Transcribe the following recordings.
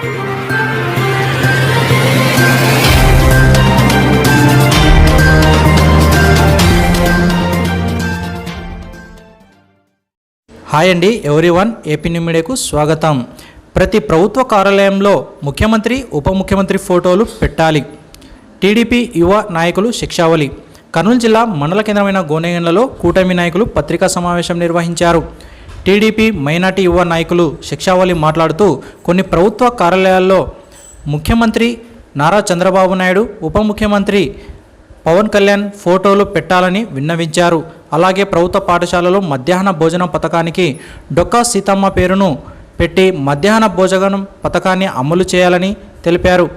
Hi అండి everyone, AP new మీడియాకు స్వాగతం. ప్రతి ప్రభుత్వ కార్యాలయంలో ముఖ్యమంత్రి ఉప ముఖ్యమంత్రి ఫోటోలు పెట్టాలి. టీడీపీ యువ నాయకులు శిక్షావళి. కర్నూలు జిల్లా మండల కేంద్రమైన గోనెగండ్లలో కూటమి నాయకులు పత్రికా సమావేశం నిర్వహించారు. టీడీపీ మైనార్టీ యువ నాయకులు శిక్షావళి మాట్లాడుతూ కొన్ని ప్రభుత్వ కార్యాలయాల్లో ముఖ్యమంత్రి నారా చంద్రబాబు నాయుడు, ఉప ముఖ్యమంత్రి పవన్ కళ్యాణ్ ఫోటోలు పెట్టాలని విన్నవించారు. అలాగే ప్రభుత్వ పాఠశాలలో మధ్యాహ్న భోజనం పథకానికి డొక్కా సీతమ్మ పేరును పెట్టి మధ్యాహ్న భోజనం పథకాన్ని అమలు చేయాలని తెలిపారు.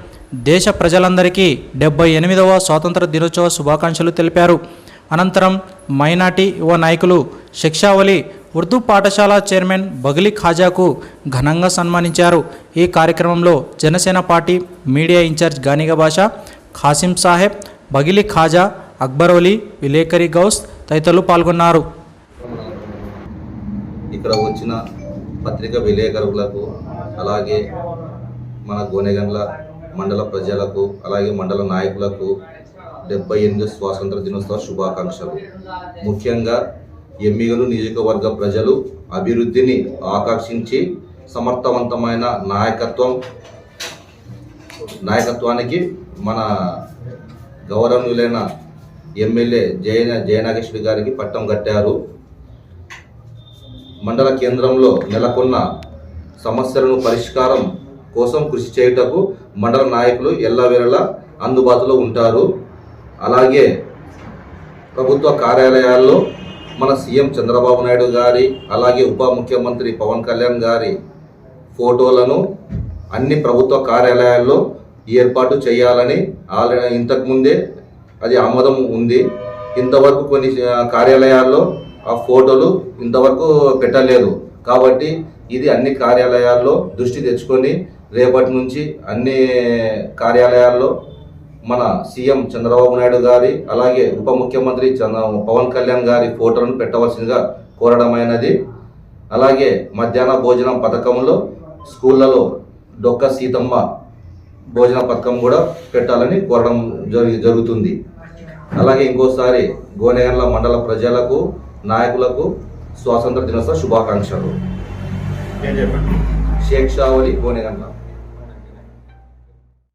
దేశ ప్రజలందరికీ 78వ స్వాతంత్ర దినోత్సవ శుభాకాంక్షలు తెలిపారు. అనంతరం మైనార్టీ యువ నాయకులు శిక్షావళి ఉర్దూ పాఠశాల చైర్మన్ బగిలి ఖాజాకు ఘనంగా సన్మానించారు. ఈ కార్యక్రమంలో Janasena party media in-charge Ganiga Bhasha, Khasim Saheb, బగిలి Khaja, అక్బరోలి, విలేకరి గౌస్ తదితరులు పాల్గొన్నారు. ఇక్కడ వచ్చిన పత్రికా విలేకరులకు, అలాగే మన గోనెగండ్ల మండల ప్రజలకు, అలాగే మండల నాయకులకు 78 స్వాతంత్ర దినోత్సవ శుభాకాంక్షలు. ముఖ్యంగా ఎమ్మిగలు నియోజకవర్గ ప్రజలు అభివృద్ధిని ఆకాంక్షించి సమర్థవంతమైన నాయకత్వానికి మన గౌరవనీయులైన ఎమ్మెల్యే జయనాగేశ్వరి గారికి పట్టం కట్టారు. మండల కేంద్రంలో నెలకొన్న సమస్యలను పరిష్కారం కోసం కృషి చేయుటకు మండల నాయకులు ఎల్లవేళలా అందుబాటులో ఉంటారు. అలాగే ప్రభుత్వ కార్యాలయాల్లో మన సీఎం చంద్రబాబు నాయుడు గారి, అలాగే ఉప ముఖ్యమంత్రి పవన్ కళ్యాణ్ గారి ఫోటోలను అన్ని ప్రభుత్వ కార్యాలయాల్లో ఏర్పాటు చేయాలని ఇంతకుముందే అది ఆమోదం ఉంది. ఇంతవరకు కొన్ని కార్యాలయాల్లో ఆ ఫోటోలు ఇంతవరకు పెట్టలేదు. కాబట్టి ఇది అన్ని కార్యాలయాల్లో దృష్టి తెచ్చుకొని రేపటి నుంచి అన్ని కార్యాలయాల్లో మన సీఎం చంద్రబాబు నాయుడు గారి, అలాగే ఉప ముఖ్యమంత్రి పవన్ కళ్యాణ్ గారి ఫోటోలను పెట్టవలసిందిగా కోరడమైనది. అలాగే మధ్యాహ్న భోజనం పథకంలో స్కూళ్ళలో డొక్క సీతమ్మ భోజన పథకం కూడా పెట్టాలని కోరడం జరుగుతుంది. అలాగే ఇంకోసారి గోనెగండ్ల మండల ప్రజలకు, నాయకులకు స్వాతంత్ర దినోత్సవ శుభాకాంక్షలు. శేక్షావళి, గోనెగండ్ల.